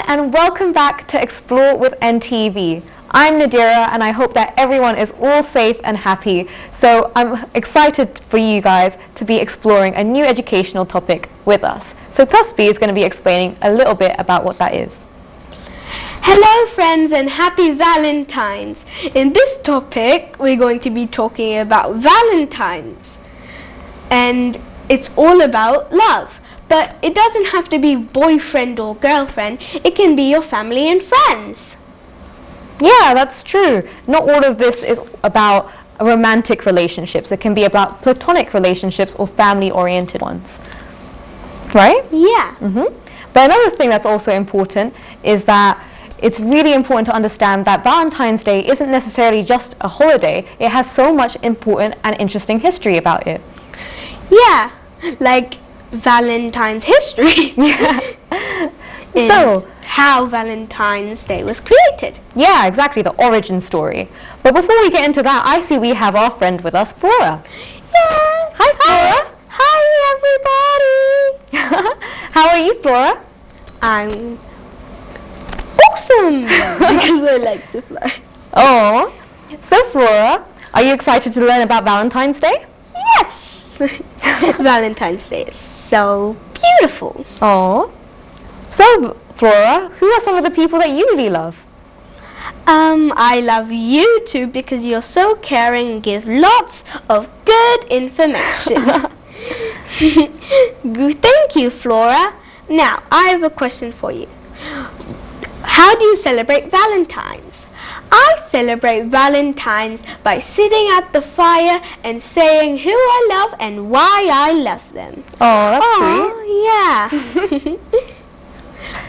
and welcome back to Explore with NTV. I'm Nadira and I hope that everyone is all safe and happy. So I'm excited for you guys to be exploring a new educational topic with us. So Tusby is going to be explaining a little bit about what that is. Hello friends and happy Valentine's. In this topic we're going to be talking about Valentine's. And it's all about love. But it doesn't have to be boyfriend or girlfriend. It can be your family and friends. Yeah, that's true. Not all of this is about romantic relationships. It can be about platonic relationships or family-oriented ones. Right? Yeah. But another thing that's also important is that it's really important to understand that Valentine's Day isn't necessarily just a holiday. It has so much important and interesting history about it. Yeah, like Valentine's history. Yeah. And So, how Valentine's Day was created. yeah, exactly, the origin story. But before we get into that, I see we have our friend with us, Flora. Yeah. Hi, Flora. Hi everybody. How are you, Flora? I'm awesome because I like to fly. Oh, so Flora, are you excited to learn about Valentine's Day? Yes. Valentine's Day is so beautiful. Oh. So, Flora, who are some of the people that you really love? I love you too because you're so caring and give lots of good information. Thank you, Flora. Now, I have a question for you. How do you celebrate Valentine's? I celebrate Valentine's by sitting at the fire and saying who I love and why I love them. Oh, that's sweet. Yeah.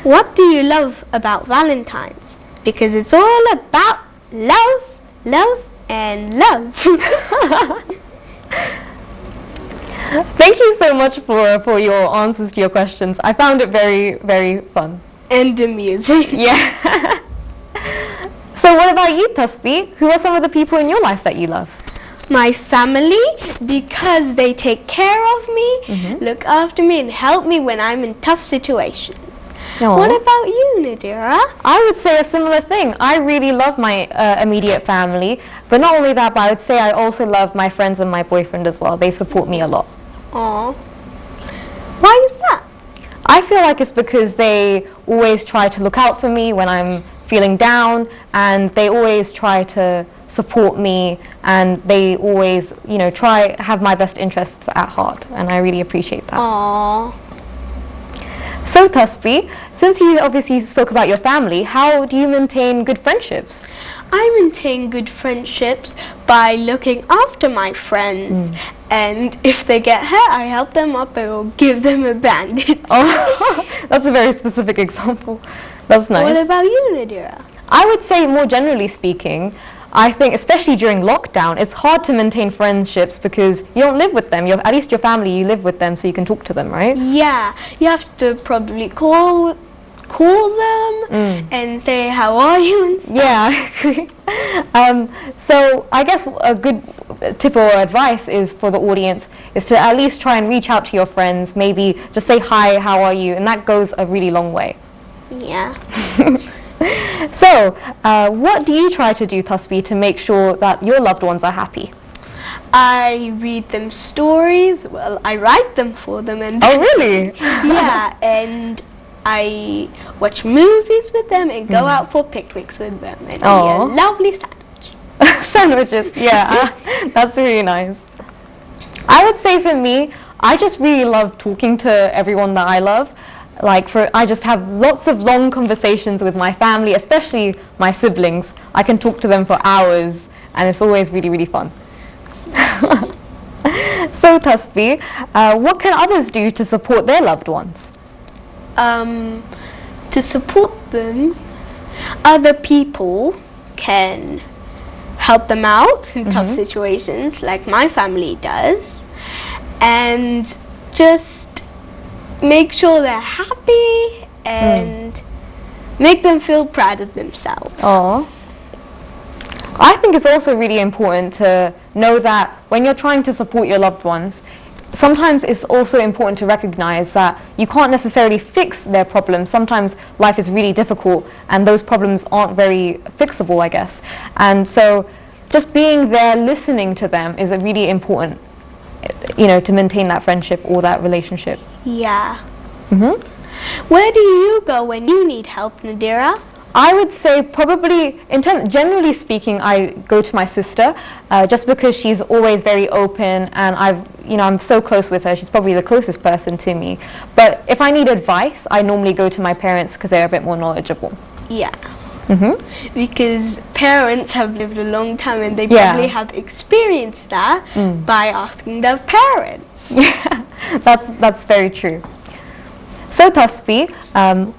What do you love about Valentine's? Because it's all about love, love, and love. Thank you so much, Flora, for your answers to your questions. I found it very, very fun. And amusing. Yeah. So what about you, Tusby? Who are some of the people in your life that you love? My family, because they take care of me, look after me, and help me when I'm in tough situations. Aw. What about you, Nadira? I would say a similar thing. I really love my immediate family, but not only that, but I would say I also love my friends and my boyfriend as well. They support me a lot. Aw. Why is that? I feel like it's because they always try to look out for me when I'm feeling down, and they always try to support me, and they always, you know, try have my best interests at heart, and I really appreciate that. Aw. So Tusby, since you obviously spoke about your family, how do you maintain good friendships? I maintain good friendships by looking after my friends, and if they get hurt, I help them up or give them a bandage. Oh, that's a very specific example. That's nice. What about you, Nadira? I would say, more generally speaking, I think especially during lockdown, it's hard to maintain friendships because you don't live with them. At least your family, you live with them so you can talk to them, right? Yeah, you have to probably call them and say how are you and stuff. Yeah, I agree. So I guess a good tip or advice is for the audience is to at least try and reach out to your friends, maybe just say hi, how are you, and that goes a really long way. Yeah. So, what do you try to do, Tusby, to make sure that your loved ones are happy? I read them stories. Well, I write them for them, and Oh, really? yeah, and I watch movies with them and go out for picnics with them and eat Aw. a lovely sandwich. Sandwiches, yeah, that's really nice. I would say for me, I just really love talking to everyone that I love. I just have lots of long conversations with my family, especially my siblings. I can talk to them for hours, and it's always really, really fun. So, Tusby, what can others do to support their loved ones? To support them, other people can help them out in tough situations, like my family does, and just make sure they're happy and make them feel proud of themselves. Oh. I think it's also really important to know that when you're trying to support your loved ones, sometimes it's also important to recognize that you can't necessarily fix their problems. Sometimes life is really difficult and those problems aren't very fixable, I guess. And so just being there, listening to them is a really important, to maintain that friendship or that relationship. Yeah. Mm-hmm. Where do you go when you need help, Nadira? I would say probably, generally speaking, I go to my sister, just because she's always very open, and I'm so close with her. She's probably the closest person to me. But if I need advice, I normally go to my parents because they're a bit more knowledgeable. Yeah. Mm-hmm. Because parents have lived a long time and they probably have experienced that by asking their parents. Yeah, that's very true. So Taspi,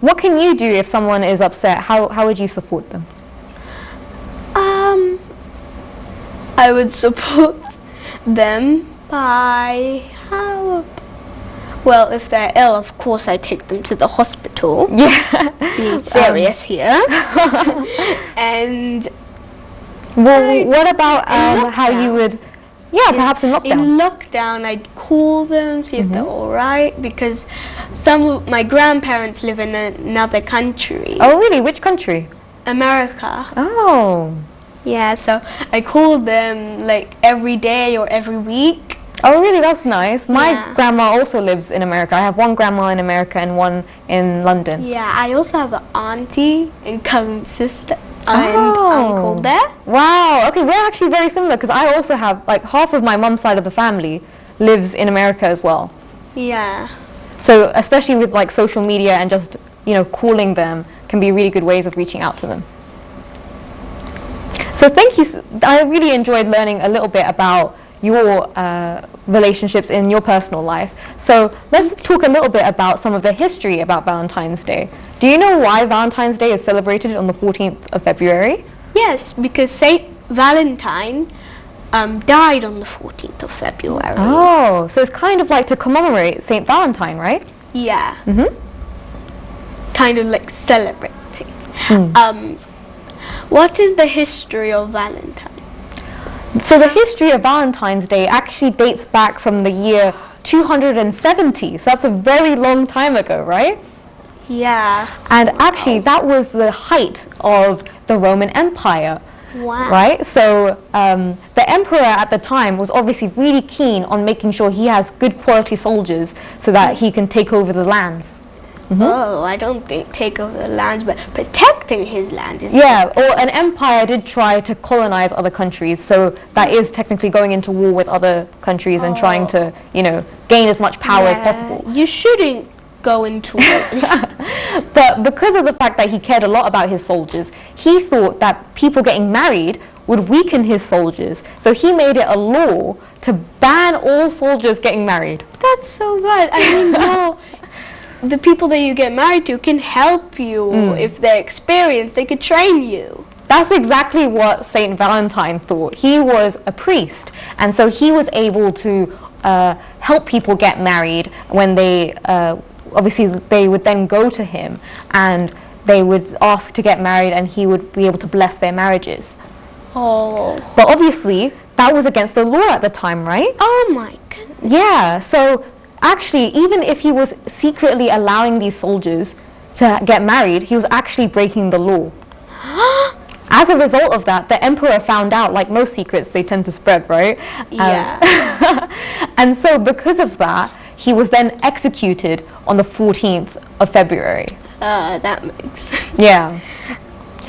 what can you do if someone is upset? How would you support them? I would support them by well, if they're ill, of course I take them to the hospital. Yeah. Being serious here. And what about how you would? Yeah, perhaps in lockdown. In lockdown, I'd call them, see if they're all right, because some of my grandparents live in another country. Oh, really? Which country? America. Oh. Yeah, so I call them like every day or every week. Oh, really? That's nice. My grandma also lives in America. I have one grandma in America and one in London. Yeah, I also have an auntie and cousin sister. And uncle there. Wow. Okay, we're actually very similar because I also have, like, half of my mum's side of the family lives in America as well. Yeah. So especially with like social media and just, calling them can be really good ways of reaching out to them. So thank you. I really enjoyed learning a little bit about your relationships in your personal life. So let's talk a little bit about some of the history about Valentine's Day. Do you know why Valentine's Day is celebrated on the 14th of February? Yes, because Saint Valentine died on the 14th of February. Oh, so it's kind of like to commemorate Saint Valentine, right? Yeah. Mm-hmm. Kind of like celebrating. What is the history of Valentine? So the history of Valentine's Day actually dates back from the year 270. So that's a very long time ago, right? Yeah. And actually that was the height of the Roman Empire. Wow. Right? So the emperor at the time was obviously really keen on making sure he has good quality soldiers so that he can take over the lands. Mm-hmm. Oh, I don't think take over the lands, but protecting his land is... Yeah, or an empire did try to colonize other countries, so that is technically going into war with other countries and trying to, gain as much power as possible. You shouldn't go into war. But because of the fact that he cared a lot about his soldiers, he thought that people getting married would weaken his soldiers. So he made it a law to ban all soldiers getting married. That's so bad. I mean, no, the people that you get married to can help you. If they're experienced, they could train you. That's exactly what Saint Valentine thought. He was a priest, and so he was able to help people get married when they obviously they would then go to him and they would ask to get married and he would be able to bless their marriages. Oh. But obviously that was against the law at the time, right? Oh my goodness. Yeah, so actually even if he was secretly allowing these soldiers to get married, he was actually breaking the law. As a result of that, the emperor found out, like most secrets, they tend to spread, right? Yeah. And so because of that, he was then executed on the 14th of February. That makes sense. Yeah.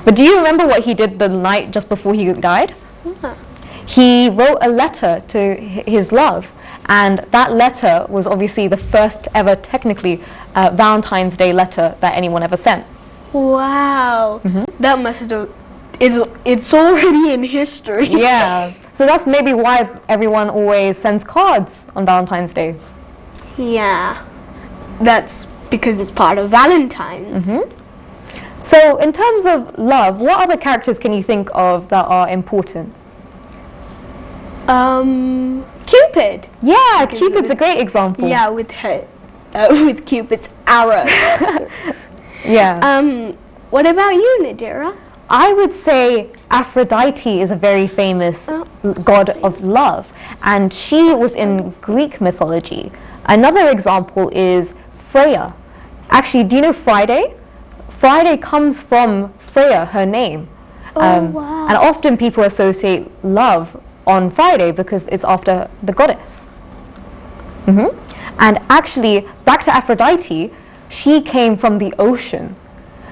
But do you remember what he did the night just before he died? He wrote a letter to his love, and that letter was obviously the first ever, technically, Valentine's Day letter that anyone ever sent. Wow. That must have... It's already in history. Yeah. So that's maybe why everyone always sends cards on Valentine's Day. Yeah. That's because it's part of Valentine's. So in terms of love, what other characters can you think of that are important? Cupid. Yeah, Cupid's a great example. Yeah, with her, with Cupid's arrow. Yeah. What about you, Nadira? I would say Aphrodite is a very famous god of love, and she was in Greek mythology. Another example is Freya. Actually, do you know Friday? Friday comes from Freya, her name. Wow. And often people associate love on Friday because it's after the goddess. And actually, back to Aphrodite, she came from the ocean.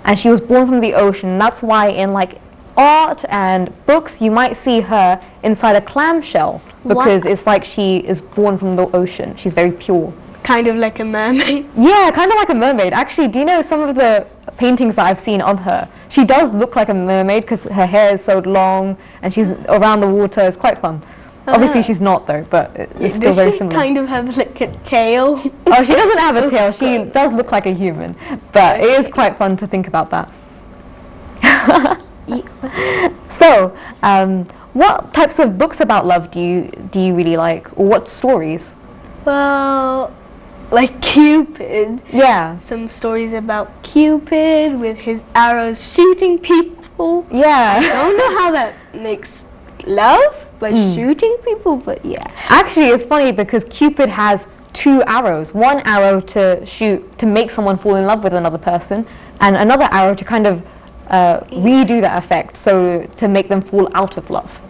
And she was born from the ocean. That's why in like art and books, you might see her inside a clamshell, because it's like she is born from the ocean. She's very pure. Kind of like a mermaid. Yeah, kind of like a mermaid. Actually, do you know some of the paintings that I've seen of her? She does look like a mermaid because her hair is so long and she's around the water. It's quite fun. Obviously, she's not though, but it's still very similar. Does she kind of have like a tail? Oh, she doesn't have a tail. She does look like a human, but it is quite fun to think about that. So, what types of books about love do you really like, or what stories? Well, like Cupid. Yeah. Some stories about Cupid with his arrows shooting people. Yeah. I don't know how that makes love by shooting people, but yeah. Actually, it's funny because Cupid has two arrows. One arrow to shoot to make someone fall in love with another person, and another arrow to kind of redo that effect, so to make them fall out of love.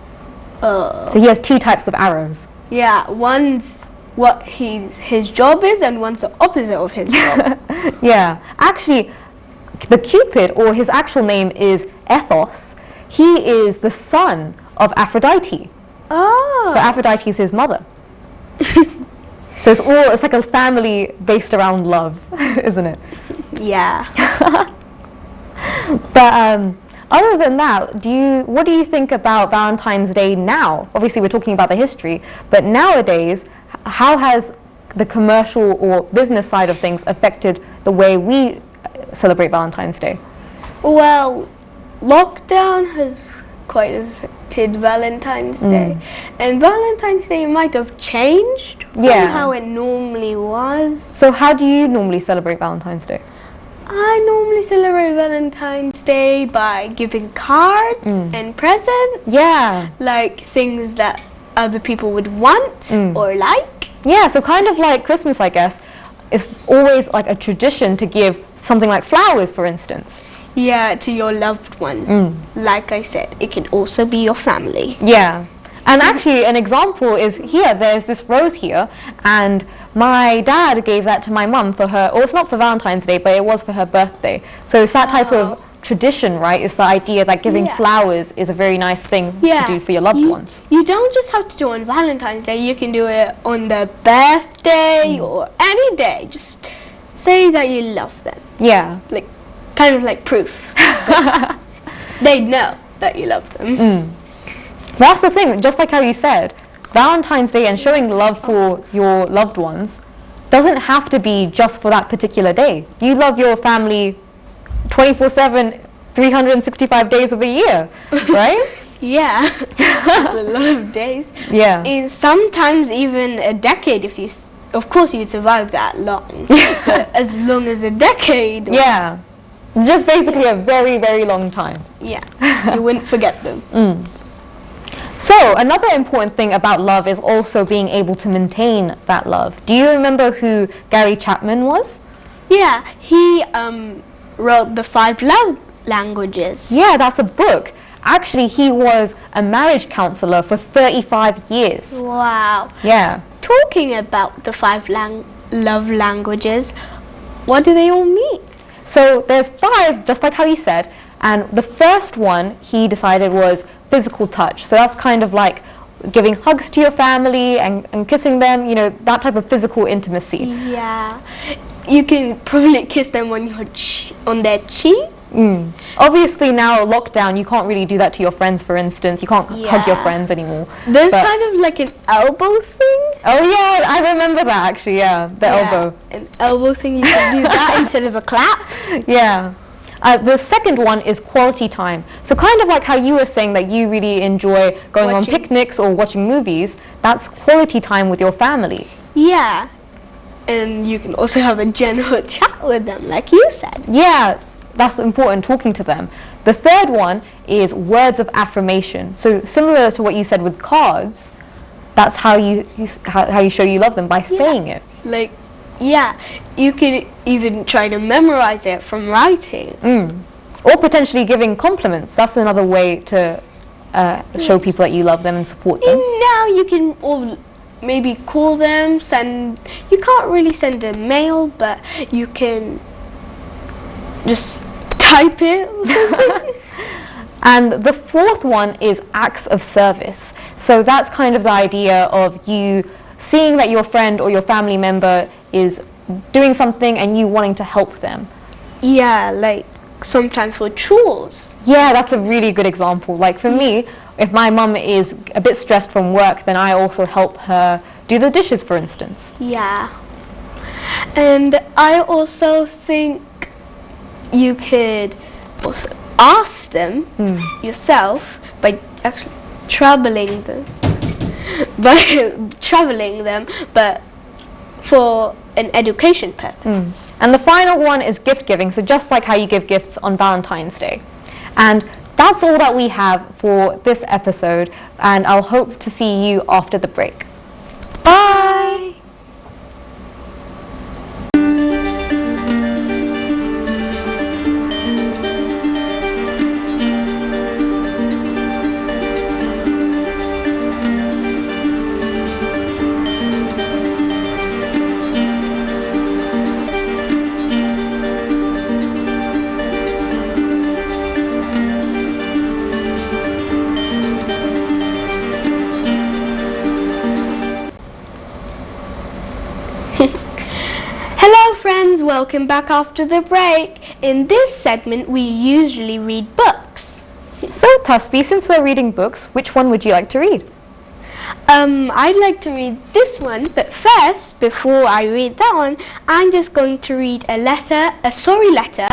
So he has two types of arrows. Yeah, one's what his job is, and one's the opposite of his job. Yeah, actually, the Cupid, or his actual name is Ethos, he is the son of Aphrodite. Oh. So Aphrodite is his mother. So it's like a family based around love, isn't it? Yeah. But other than that, what do you think about Valentine's Day now? Obviously, we're talking about the history, but nowadays, how has the commercial or business side of things affected the way we celebrate Valentine's Day? Well, lockdown has quite affected Valentine's Day, and Valentine's Day might have changed from how it normally was. So how do you normally celebrate Valentine's Day? I normally celebrate Valentine's Day by giving cards and presents. Yeah. Like things that other people would want or like. Yeah, so kind of like Christmas, I guess. It's always like a tradition to give something like flowers, for instance. Yeah, to your loved ones. Like I said, it can also be your family. Yeah. And actually, an example is here. There's this rose here, and my dad gave that to my mum for her, or it's not for Valentine's Day, but it was for her birthday. So it's that type of tradition, right? It's the idea that giving flowers is a very nice thing to do for your loved ones. You don't just have to do it on Valentine's Day. You can do it on their birthday or any day. Just say that you love them. Yeah. Like, kind of like proof. They know that you love them. That's the thing, just like how you said, Valentine's Day and showing love for your loved ones doesn't have to be just for that particular day. You love your family 24/7, 365 days of the year, right? Yeah, that's a lot of days. Yeah. And sometimes even a decade if you, of course you'd survive that long, but as long as a decade. Yeah, just basically a very, very long time. Yeah, you wouldn't forget them. So another important thing about love is also being able to maintain that love. Do you remember who Gary Chapman was? Yeah, he wrote the 5 Love Languages. Yeah, that's a book. Actually, he was a marriage counselor for 35 years. Wow. Yeah. Talking about the 5 love languages, what do they all mean? So there's 5, just like how you said, and the first one he decided was physical touch. So that's kind of like giving hugs to your family and kissing them, you know, that type of physical intimacy. Yeah. You can probably kiss them on your on their cheek. Obviously now lockdown, you can't really do that to your friends, for instance. You can't hug your friends anymore. There's kind of like an elbow thing. Oh yeah, I remember that actually, the elbow. An elbow thing, you can do that instead of a clap. Yeah. The second one is quality time. So kind of like how you were saying that you really enjoy going on picnics or watching movies, that's quality time with your family. Yeah. And you can also have a general chat with them, like you said. Yeah, that's important, talking to them. The third one is words of affirmation. So similar to what you said with cards, that's how you show you love them, by saying it. Like, yeah, you could even try to memorize it from writing. Or potentially giving compliments. That's another way to show people that you love them and support them. And now you can maybe call them, you can't really send a mail, but you can just type it or something. And the fourth one is acts of service. So that's kind of the idea of you seeing that your friend or your family member is doing something and you wanting to help them. Yeah, like sometimes for chores. Yeah, that's a really good example. Like for me, if my mum is a bit stressed from work, then I also help her do the dishes, for instance. Yeah. And I also think you could also ask them yourself by actually troubling them, but for an education purpose. And the final one is gift giving. So just like how you give gifts on Valentine's Day. And that's all that we have for this episode, and I'll hope to see you after the break. Bye! Hello friends, welcome back after the break. In this segment we usually read books. So Tasbi, since we're reading books, which one would you like to read? I'd like to read this one, but first, before I read that one, I'm just going to read a story letter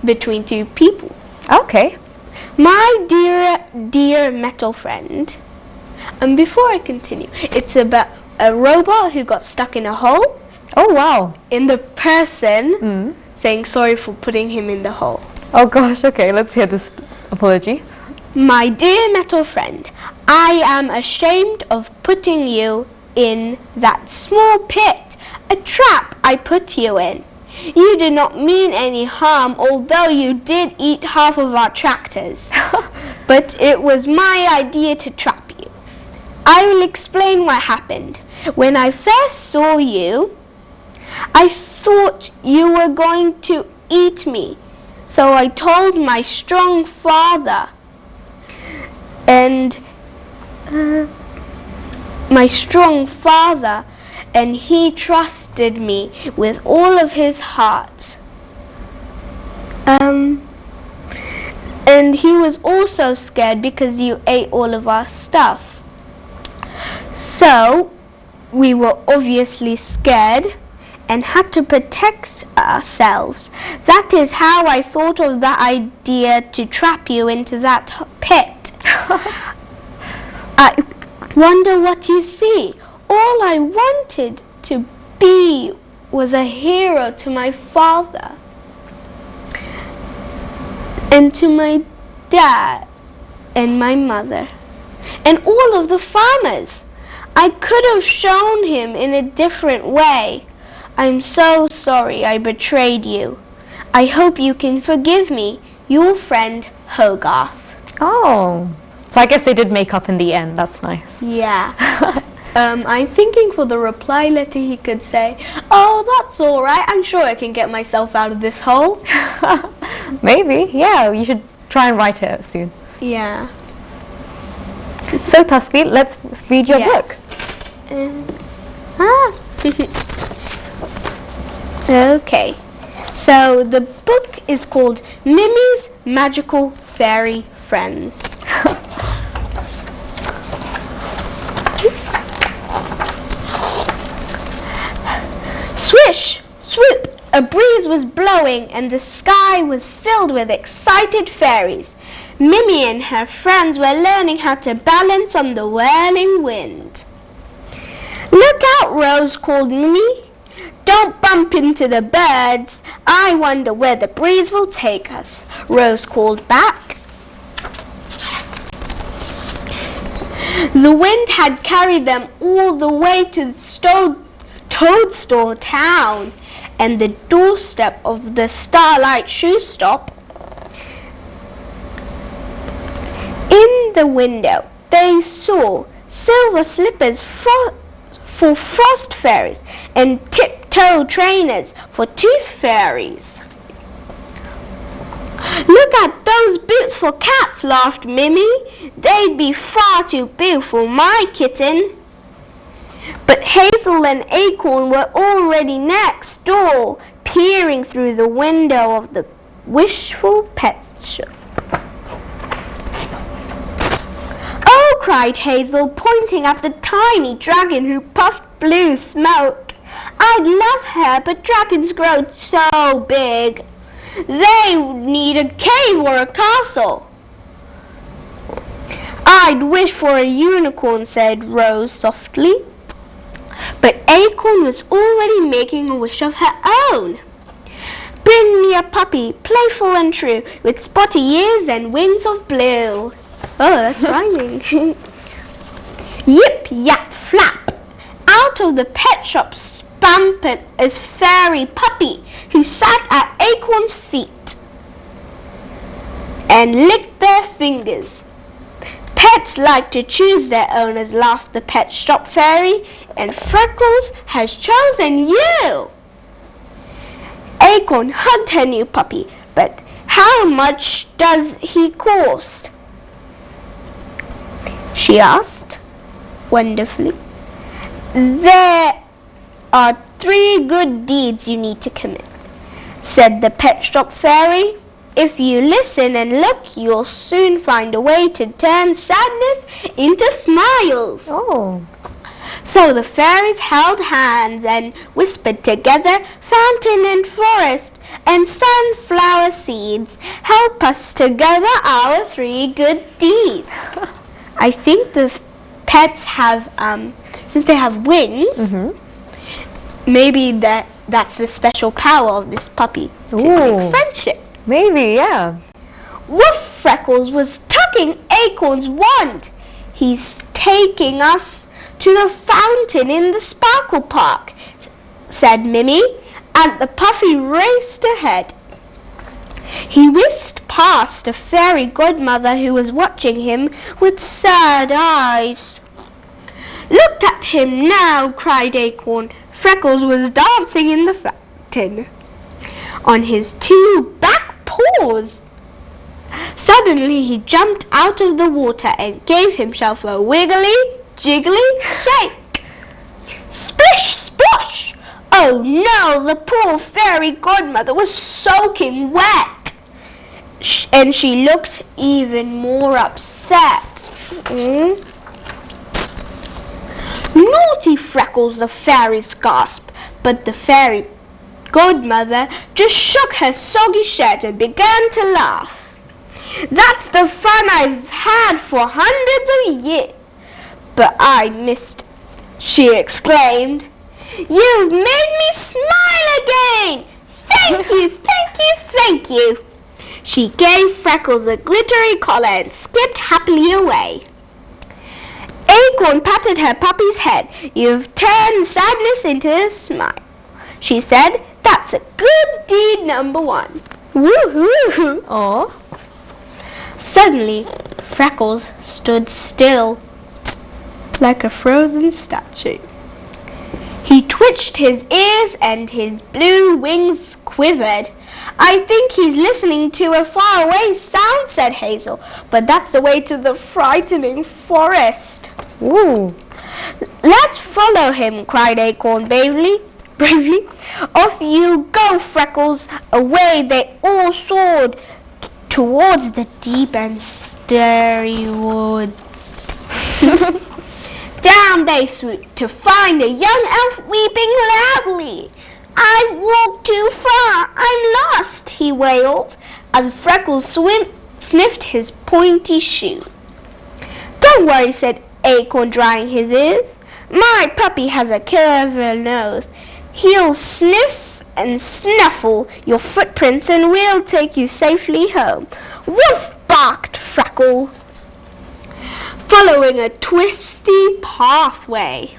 between two people. Okay. My dear metal friend. And before I continue, it's about a robot who got stuck in a hole. Oh wow. In the person saying sorry for putting him in the hole. Oh gosh, okay, let's hear this apology. My dear metal friend, I am ashamed of putting you in that small pit, a trap I put you in. You did not mean any harm, although you did eat half of our tractors. But it was my idea to trap you. I will explain what happened. When I first saw you, I thought you were going to eat me. So I told my strong father. And he trusted me with all of his heart. And he was also scared because you ate all of our stuff. So we were obviously scared and had to protect ourselves. That is how I thought of the idea to trap you into that pit. I wonder what you see. All I wanted to be was a hero to my father and to my dad and my mother and all of the farmers. I could have shown him in a different way. I'm so sorry I betrayed you. I hope you can forgive me. Your friend, Hogarth. Oh, so I guess they did make up in the end. That's nice. Yeah. I'm thinking for the reply letter he could say, oh, that's all right. I'm sure I can get myself out of this hole. Maybe, yeah. You should try and write it soon. Yeah. So Tasvi, let's read your book. Okay. So the book is called Mimi's Magical Fairy Friends. Swish! Swoop! A breeze was blowing and the sky was filled with excited fairies. Mimi and her friends were learning how to balance on the whirling wind. Look out, Rose, called Mimi. Don't bump talking to the birds. I wonder where the breeze will take us, Rose called back. The wind had carried them all the way to the Toadstool town and the doorstep of the Starlight Shoe Stop. In the window, they saw silver slippers for frost fairies and tiptoe trainers for tooth fairies. Look at those boots for cats, laughed Mimi. They'd be far too big for my kitten. But Hazel and Acorn were already next door, peering through the window of the wishful pet shop. Oh, cried Hazel, pointing at the tiny dragon who puffed blue smoke. I'd love her, but dragons grow so big. They need a cave or a castle. I'd wish for a unicorn, said Rose softly. But Acorn was already making a wish of her own. Bring me a puppy, playful and true, with spotty ears and wings of blue. Oh, that's rhyming. Yip, yap, flap. Out of the pet shop spampered a fairy puppy who sat at Acorn's feet and licked their fingers. Pets like to choose their owners, laughed the pet shop fairy, and Freckles has chosen you. Acorn hugged her new puppy, but how much does he cost? She asked, wonderfully. There are 3 good deeds you need to commit, said the pet shop fairy. If you listen and look, you'll soon find a way to turn sadness into smiles. Oh. So the fairies held hands and whispered together, fountain and forest and sunflower seeds, help us together our 3 good deeds. I think the pets have, since they have wings, maybe that's the special power of this puppy to make friendship. Maybe, yeah. Woof! Freckles was tucking Acorn's wand. He's taking us to the fountain in the Sparkle Park, said Mimi, and the puppy raced ahead. He whisked past a fairy godmother who was watching him with sad eyes. Look at him now, cried Acorn. Freckles was dancing in the fountain on his 2 back paws. Suddenly he jumped out of the water and gave himself a wiggly, jiggly shake. Splish, splosh! Oh no, the poor fairy godmother was soaking wet, and she looked even more upset. Naughty Freckles, the fairies gasped, but the fairy godmother just shook her soggy shirt and began to laugh. That's the fun I've had for hundreds of years, but I missed it, she exclaimed. You've made me smile again! Thank you, thank you, thank you! She gave Freckles a glittery collar and skipped happily away. Acorn patted her puppy's head. You've turned sadness into a smile, she said. That's a good deed number 1. Woo-hoo! Oh. Suddenly, Freckles stood still, like a frozen statue. He twitched his ears and his blue wings quivered. I think he's listening to a faraway sound, said Hazel, but that's the way to the frightening forest. Ooh. Let's follow him, cried Acorn bravely. Off you go, Freckles. Away they all soared towards the deep and starry woods. Down they swooped to find a young elf weeping loudly. I've walked too far. I'm lost, he wailed, as Freckles sniffed his pointy shoe. Don't worry, said Acorn, drying his ears. My puppy has a clever nose. He'll sniff and snuffle your footprints and we'll take you safely home. Woof! Barked Freckles, following a twisty pathway.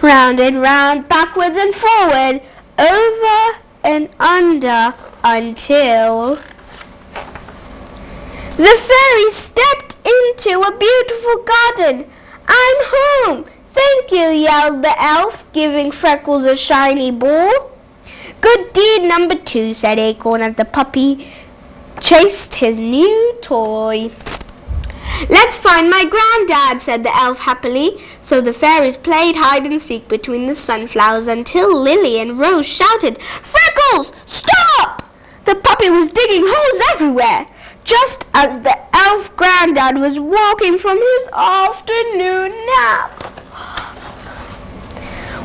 Round and round, backwards and forward, over and under, until the fairy stepped into a beautiful garden. I'm home! Thank you, yelled the elf, giving Freckles a shiny ball. Good deed number 2, said Acorn as the puppy chased his new toy. Let's find my granddad, said the elf happily. So the fairies played hide and seek between the sunflowers until Lily and Rose shouted, Freckles, stop! The puppy was digging holes everywhere, just as the elf granddad was walking from his afternoon nap.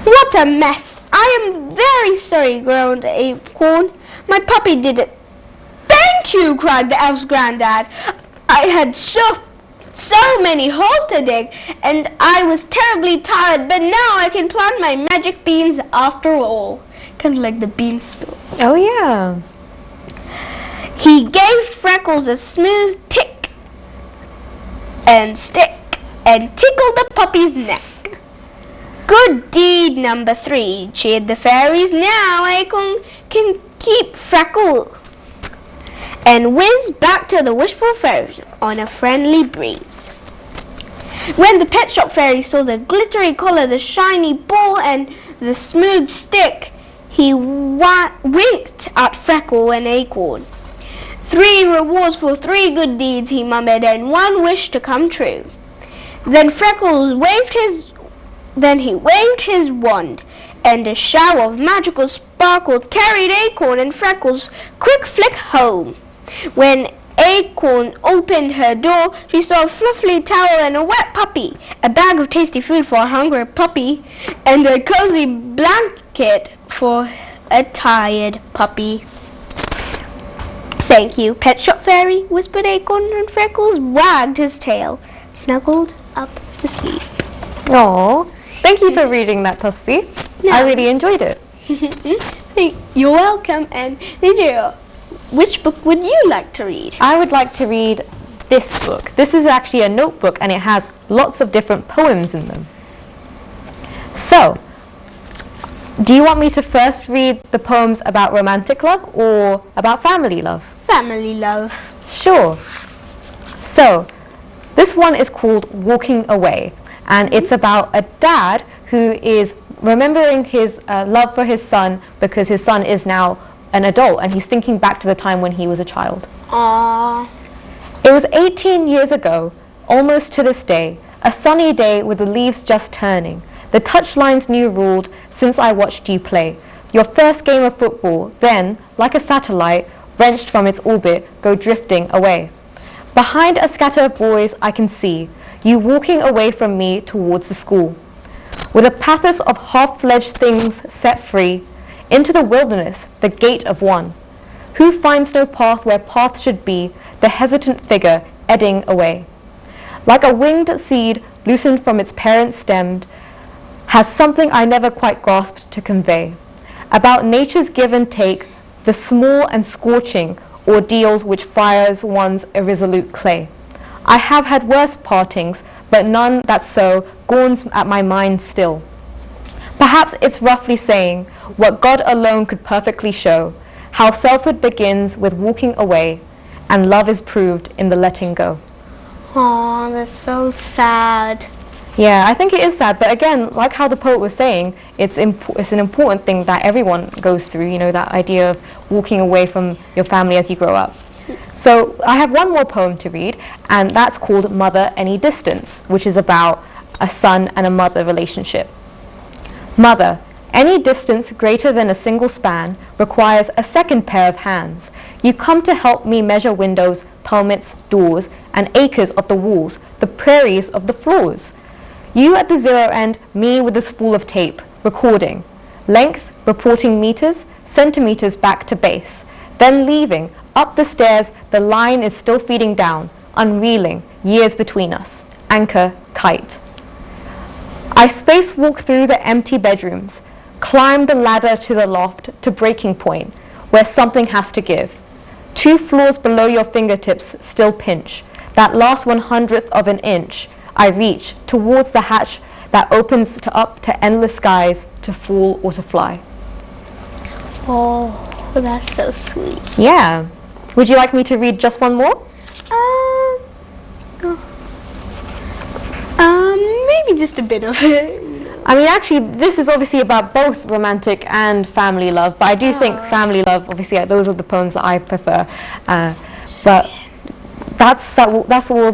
What a mess! I am very sorry, groaned Acorn. My puppy did it. Thank you, cried the elf's granddad. I had so many holes to dig, and I was terribly tired, but now I can plant my magic beans after all. Kind of like the bean spill. Oh, yeah. He gave Freckles a smooth tick and stick and tickled the puppy's neck. Good deed number 3, cheered the fairies. Now Acorn can keep Freckles and whizzed back to the Wishful Fairies on a friendly breeze. When the Pet Shop Fairy saw the glittery collar, the shiny ball, and the smooth stick, he winked at Freckle and Acorn. 3 rewards for 3 good deeds, he murmured, and 1 wish to come true. Then he waved his wand, and a shower of magical sparkles carried Acorn and Freckles quick flick home. When Acorn opened her door, she saw a fluffy towel and a wet puppy, a bag of tasty food for a hungry puppy, and a cozy blanket for a tired puppy. Thank you, Pet Shop Fairy, whispered Acorn, and Freckles wagged his tail, snuggled up to sleep. Oh, thank you for reading that, Tusby. I really enjoyed it. You're welcome. And Lydia, which book would you like to read? I would like to read this book. This is actually a notebook, and it has lots of different poems in them. So, do you want me to first read the poems about romantic love or about family love? Family love. Sure. So, this one is called Walking Away, and it's about a dad who is remembering his love for his son because his son is now an adult and he's thinking back to the time when he was a child. Aww. It was 18 years ago, almost to this day, a sunny day with the leaves just turning. The touchlines new ruled since I watched you play. Your first game of football, then, like a satellite, wrenched from its orbit, go drifting away. Behind a scatter of boys I can see you walking away from me towards the school. With a pathos of half-fledged things set free, into the wilderness, the gate of one. Who finds no path where paths should be, the hesitant figure eddying away. Like a winged seed loosened from its parent stem, has something I never quite grasped to convey. About nature's give and take, the small and scorching ordeals which fires one's irresolute clay. I have had worse partings, but none that so gawns at my mind still. Perhaps it's roughly saying what God alone could perfectly show, how selfhood begins with walking away, and love is proved in the letting go. Aw, that's so sad. Yeah, I think it is sad, but again, like how the poet was saying, it's an important thing that everyone goes through, you know, that idea of walking away from your family as you grow up. So I have one more poem to read, and that's called Mother Any Distance, which is about a son and a mother relationship. Mother, any distance greater than a single span requires a second pair of hands. You come to help me measure windows, pelmets, doors, and acres of the walls, the prairies of the floors. You at the zero end, me with a spool of tape, recording. Length, reporting meters, centimeters back to base. Then leaving, up the stairs, the line is still feeding down, unreeling, years between us. Anchor, kite. I spacewalk through the empty bedrooms, Climb the ladder to the loft to breaking point, where something has to give. 2 floors below your fingertips still pinch. That last 100th of an inch, I reach towards the hatch that opens up to endless skies to fall or to fly. Oh, that's so sweet. Yeah. Would you like me to read just one more? Maybe just a bit of it. I mean, actually, this is obviously about both romantic and family love, but I do think family love, obviously, those are the poems that I prefer. But that's all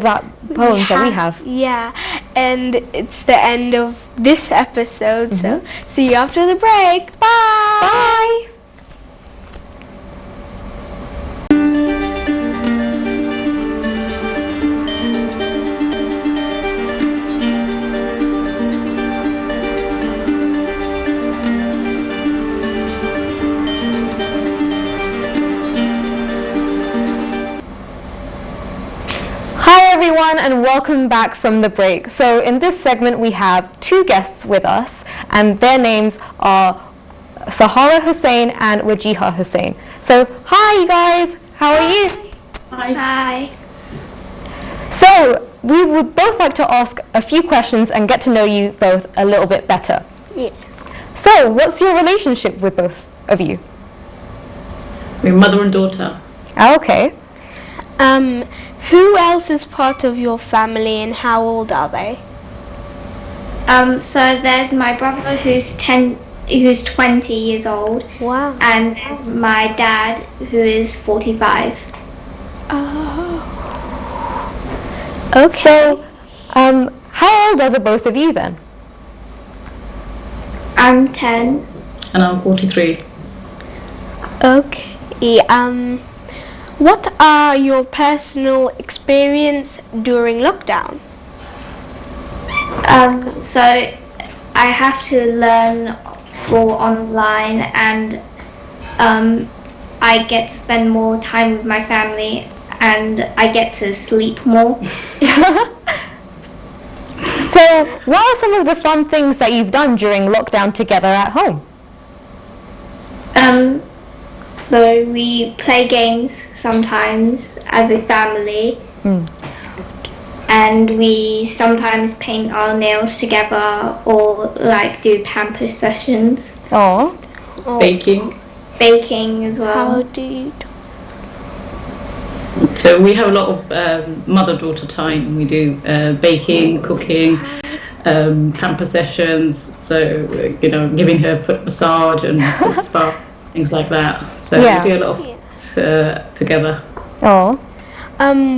that poems that we have. Yeah, and it's the end of this episode, so see you after the break. Bye! Bye! Hi everyone, and welcome back from the break. So in this segment we have 2 guests with us, and their names are Sahara Hussain and Wajiha Hussain. So hi you guys, how are you? Hi. So we would both like to ask a few questions and get to know you both a little bit better. Yes. So what's your relationship with both of you? We're mother and daughter. Okay. Who else is part of your family and how old are they? So there's my brother who's 20 years old, Wow. and there's my dad who is 45. Oh. Okay. So how old are the both of you then? I'm 10. And I'm 43. Okay. What are your personal experience during lockdown? So I have to learn school online, and I get to spend more time with my family, and I get to sleep more. So what are some of the fun things that you've done during lockdown together at home? So we play games sometimes as a family, and we sometimes paint our nails together or like do pamper sessions. Oh. Baking. As well. How do you So we have a lot of mother-daughter time. We do baking, cooking, pamper sessions. So, giving her foot massage and foot spa, things like that. So Yeah. we do a lot of things together. Oh.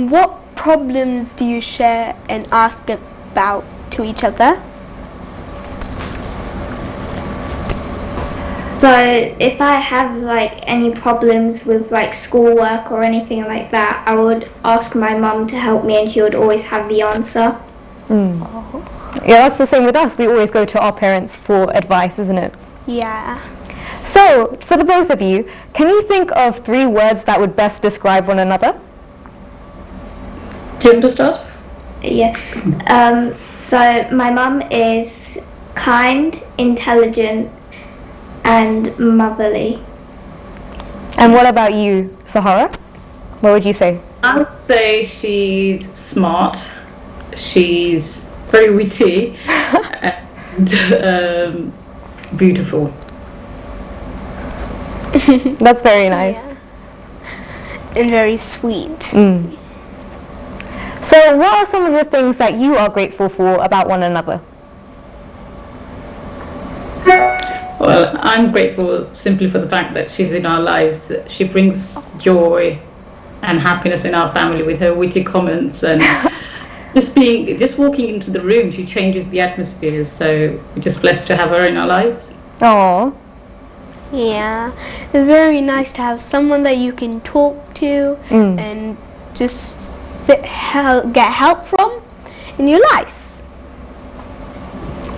What problems do you share and ask about to each other? So if I have like any problems with like schoolwork or anything like that, I would ask my mum to help me, and she would always have the answer. Yeah, that's the same with us. We always go to our parents for advice, isn't it? Yeah. So, for the both of you, can you think of 3 words that would best describe one another? Do you want to start? Yeah. So my mum is kind, intelligent, and motherly. And what about you, Sahara? What would you say? I would say she's smart. She's very witty and beautiful. That's very nice. Yeah. And very sweet. So, what are some of the things that you are grateful for about one another? Well, I'm grateful simply for the fact that she's in our lives. She brings joy and happiness in our family with her witty comments, and just walking into the room, she changes the atmosphere. So we're just blessed to have her in our lives. Oh. Yeah. It's very nice to have someone that you can talk to and just get help from in your life.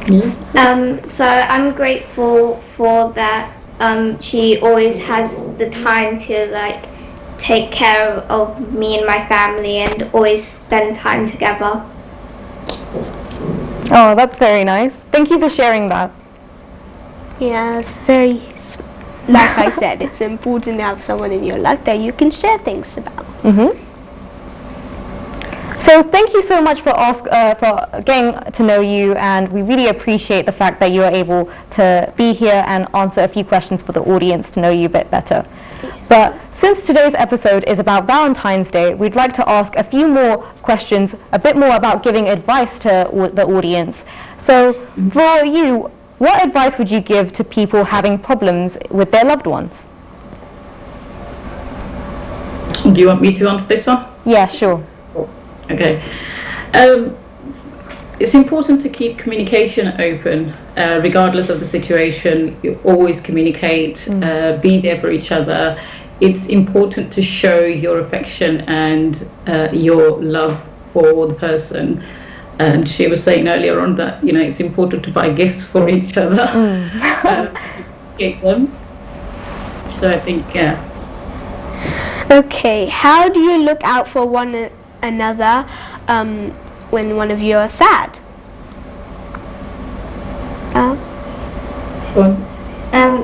So I'm grateful for that. She always has the time to like take care of me and my family, and always spend time together. Oh, that's very nice. Thank you for sharing that. Yeah, it's very, like I said, it's important to have someone in your life that you can share things about. So thank you so much for getting to know you, and we really appreciate the fact that you are able to be here and answer a few questions for the audience to know you a bit better. But since today's episode is about Valentine's Day, we'd like to ask a few more questions, a bit more about giving advice to the audience. So for you, what advice would you give to people having problems with their loved ones? Do you want me to answer this one? Yeah, sure. Okay. It's important to keep communication open, regardless of the situation. You always communicate, be there for each other. It's important to show your affection and your love for the person. And she was saying earlier on that, you know, it's important to buy gifts for each other to get them. So I think, yeah. Okay, how do you look out for one another when one of you are sad?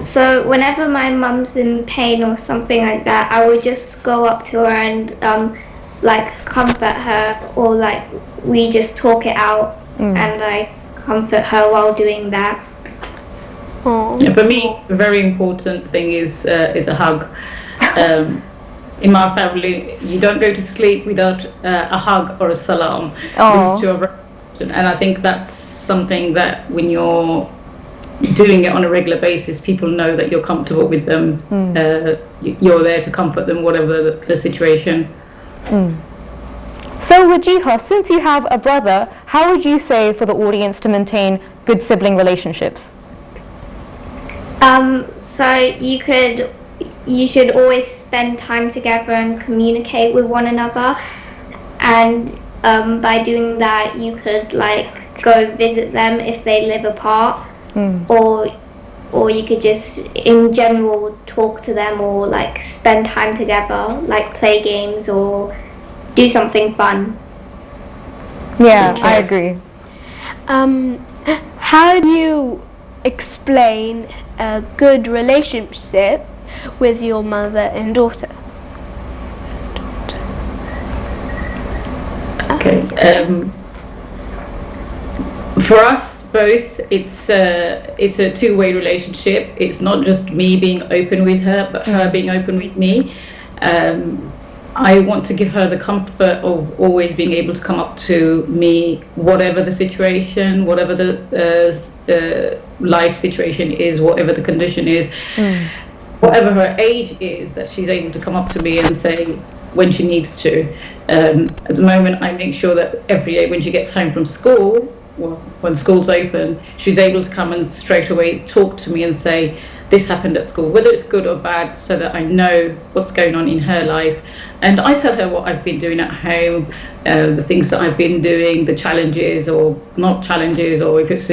So whenever my mum's in pain or something like that, I would just go up to her and like comfort her, or like we just talk it out and I comfort her while doing that. Yeah, for me, a very important thing is a hug. In my family, you don't go to sleep without a hug or a salam. These two are very important, and I think that's something that when you're doing it on a regular basis, people know that you're comfortable with them. You're there to comfort them, whatever the situation. So Wajiha, since you have a brother, how would you say for the audience to maintain good sibling relationships? So you should always spend time together and communicate with one another, and by doing that you could like go visit them if they live apart, or you could just in general talk to them, or like spend time together, like play games or do something fun. Yeah, I agree. How do you explain a good relationship with your mother and daughter? Okay. For us both, it's a two-way relationship. It's not just me being open with her, but her being open with me. I want to give her the comfort of always being able to come up to me, whatever the situation, whatever the life situation is, whatever the condition is, whatever her age is, that she's able to come up to me and say when she needs to. At the moment, I make sure that every day when she gets home from school, well, when school's open, she's able to come and straight away talk to me and say, this happened at school, whether it's good or bad, so that I know what's going on in her life. And I tell her what I've been doing at home, the things that I've been doing, the challenges or not challenges, or if it's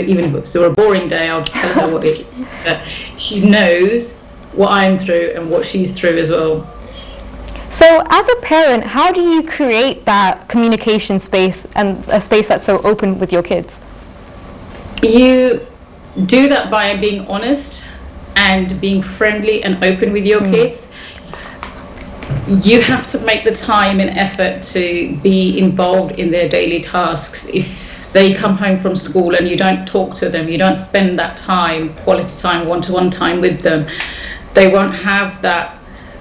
a boring day, I'll tell her what it is. She knows what I'm through and what she's through as well. So as a parent, how do you create that communication space and a space that's so open with your kids? You do that by being honest and being friendly and open with your kids. You have to make the time and effort to be involved in their daily tasks. If they come home from school and you don't talk to them, you don't spend that time, quality time, one-to-one time with them, they won't have that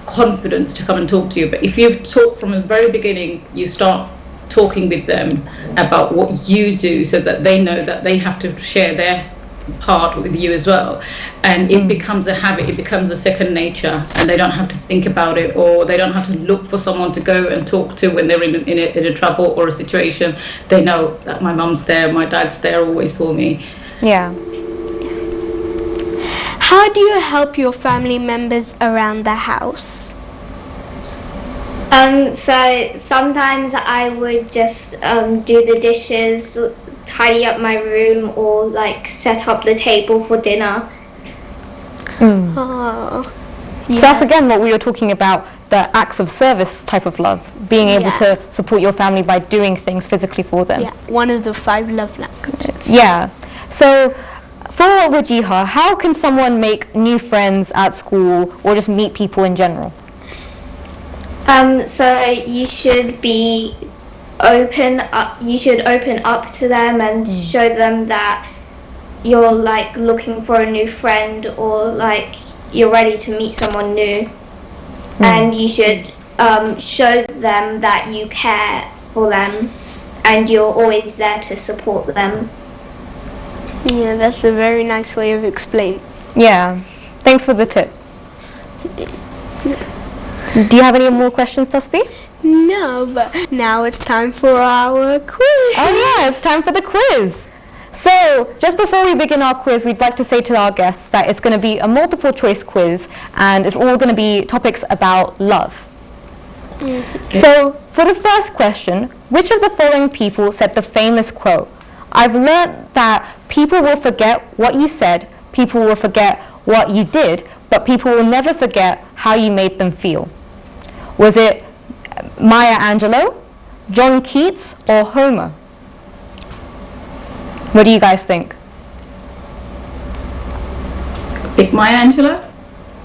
confidence to come and talk to you. But if you've talked from the very beginning, you start talking with them about what you do, so that they know that they have to share their part with you as well, and it becomes a habit, it becomes a second nature, and they don't have to think about it, or they don't have to look for someone to go and talk to when they're in a trouble or a situation. They know that my mum's there, my dad's there always for me. Yeah. How do you help your family members around the house? So sometimes I would just do the dishes, tidy up my room, or like set up the table for dinner. Oh, So that's again what we were talking about, the acts of service type of love, being able to support your family by doing things physically for them. Yeah, one of the 5 love languages. Yeah. So for Wajiha, how can someone make new friends at school or just meet people in general? So you should be open up. You should open up to them and show them that you're like looking for a new friend, or like you're ready to meet someone new. And you should show them that you care for them and you're always there to support them. Yeah, that's a very nice way of explaining. Yeah, thanks for the tip. So do you have any more questions, Tasbih? No, but now it's time for our quiz. Oh yeah, it's time for the quiz. So, just before we begin our quiz, we'd like to say to our guests that it's going to be a multiple choice quiz and it's all going to be topics about love. So, for the first question, which of the following people said the famous quote, "I've learnt that people will forget what you said, people will forget what you did, but people will never forget how you made them feel"? Was it Maya Angelou, John Keats, or Homer? What do you guys think? Pick Maya Angelou?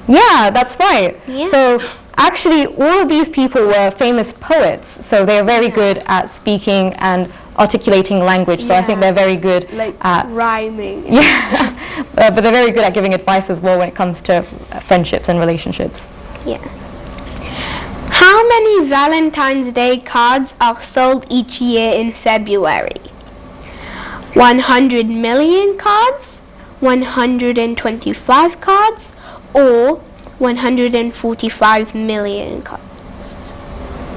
Yeah, that's right. Yeah. So actually all of these people were famous poets, so they're very good at speaking and articulating language, so I think they're very good Like at rhyming. yeah, but they're very good at giving advice as well when it comes to friendships and relationships. Yeah. How many Valentine's Day cards are sold each year in February? 100 million cards, 125 cards, or 145 million cards?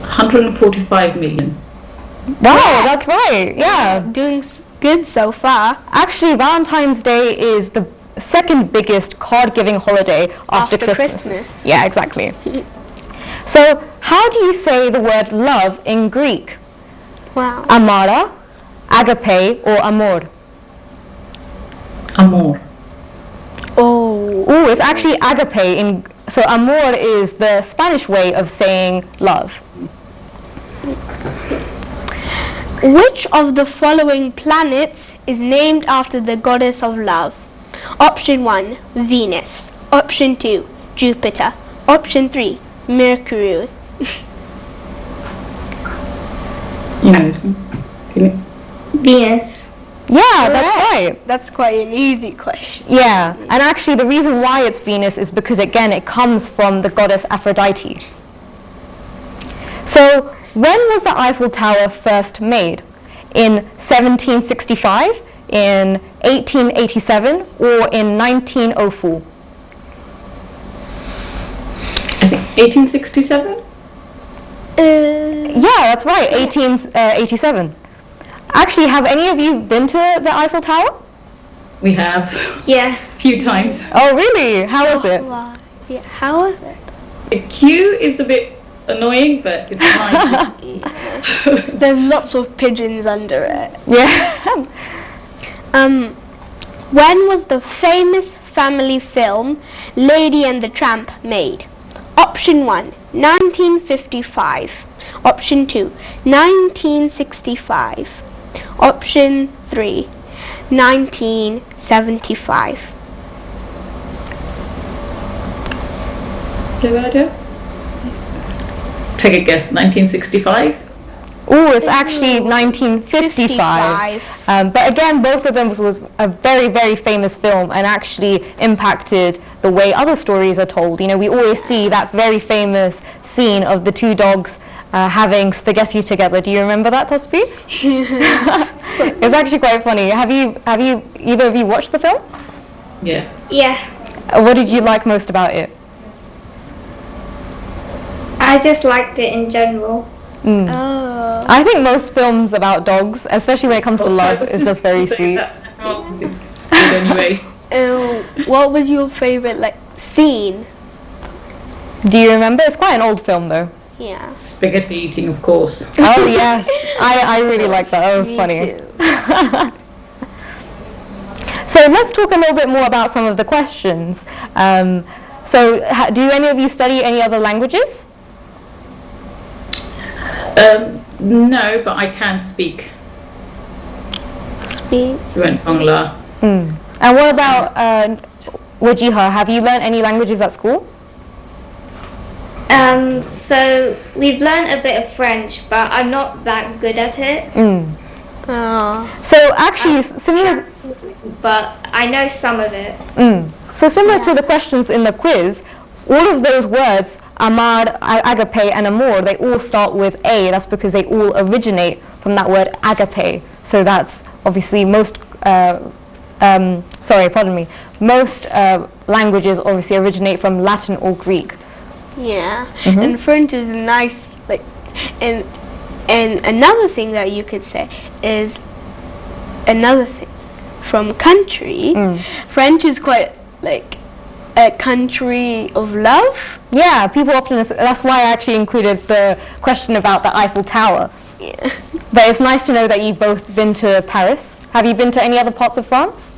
145 million. Wow, that's right. Yeah. Doing good so far. Actually, Valentine's Day is the second biggest card-giving holiday after Christmas. Yeah, exactly. So, how do you say the word love in Greek? Wow. Amara, agape, or amor? Amor. Oh. Ooh, it's actually agape. So amor is the Spanish way of saying love. Which of the following planets is named after the goddess of love? Option 1, Venus. Option 2, Jupiter. Option 3, Mercury. Venus. Yeah, that's right. That's quite an easy question. Yeah, and actually the reason why it's Venus is because, again, it comes from the goddess Aphrodite. So, when was the Eiffel Tower first made? In 1765, in 1887, or in 1904? I think 1867? Yeah, that's right, 1887. Actually, have any of you been to the Eiffel Tower? We have. Yeah. A few times. Oh, really? How was it? Wow. Yeah, how was it? The queue is a bit annoying, but it's nice. There's lots of pigeons under it. Yeah. When was the famous family film Lady and the Tramp made? Option 1, 1955. Option 2, 1965. Option 3, 1975. Do you have an idea? Take a guess. 1965? Oh, it's actually 1955. But again, both of them was a very, very famous film and actually impacted the way other stories are told. You know, we always see that very famous scene of the two dogs having spaghetti together. Do you remember that, Tasbih? It's actually quite funny. Have you either of you watched the film? Yeah. Yeah. What did you like most about it? I just liked it in general. Oh. I think most films about dogs, especially when it comes to love, is just very sweet. It's good anyway. What was your favorite scene? Do you remember? It's quite an old film though. Yeah. Spaghetti eating, of course. Oh yes, I really like that. That was Me funny. too. So let's talk a little bit more about some of the questions. So do any of you study any other languages? No, but I can speak Speak. fluent Bangla. And what about Wajiha? Have you learned any languages at school? So we've learned a bit of French, but I'm not that good at it. So actually, similar. But I know some of it. So similar to the questions in the quiz, all of those words, amar, agape, and amor, they all start with A. That's because they all originate from that word agape. So that's obviously most. Most languages obviously originate from Latin or Greek. Yeah, and French is nice, like, and another thing that you could say is another thing from country. French is quite like a country of love. Yeah, people often. That's why I actually included the question about the Eiffel Tower. Yeah. But it's nice to know that you've both been to Paris. Have you been to any other parts of France?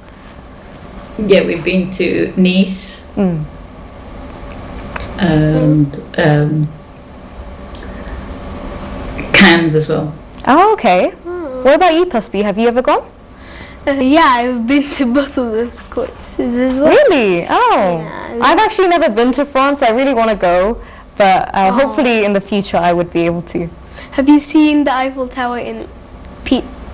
Yeah, we've been to Nice. And Cannes as well. Oh, okay. What about you, Tasbi? Have you ever gone? Yeah, I've been to both of those courses as well. Really? Oh. Yeah. I've actually never been to France. I really want to go, but hopefully in the future I would be able to. Have you seen the Eiffel Tower in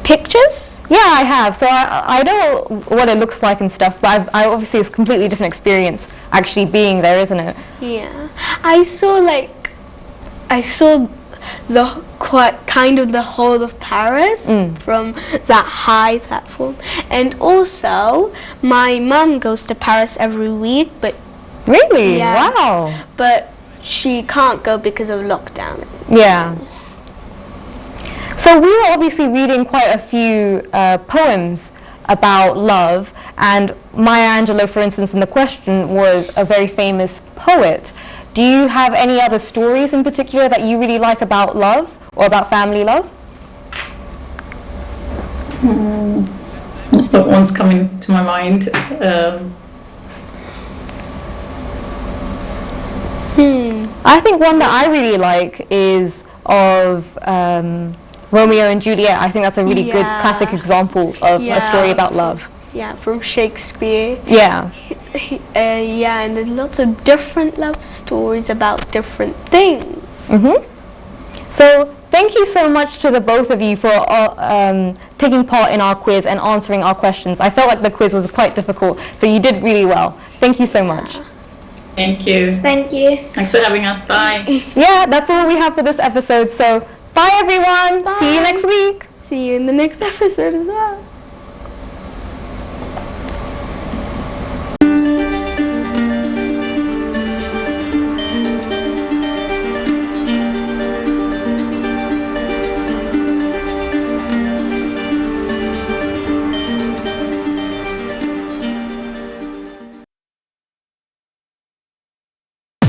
pictures? Yeah, I have. So I know what it looks like and stuff, but I obviously it's a completely different experience actually being there, isn't it? Yeah. I saw the kind of the whole of Paris from that high platform. And also, my mum goes to Paris every week, but Really? Yeah. Wow. but she can't go because of lockdown. Yeah. So we were obviously reading quite a few poems about love, and Maya Angelou, for instance, in the question was a very famous poet. Do you have any other stories in particular that you really like about love or about family love? Not one's coming to my mind. I think one that I really like is of Romeo and Juliet. I think that's a really good Yeah. classic example of a story about love. Yeah, from Shakespeare. Yeah. Yeah, and there's lots of different love stories about different things. So thank you so much to the both of you for taking part in our quiz and answering our questions. I felt like the quiz was quite difficult, so you did really well. Thank you so much. Thank you. Thank you. Thanks for having us. Bye. Yeah, that's all we have for this episode. So bye everyone. See you next week. See you in the next episode as well.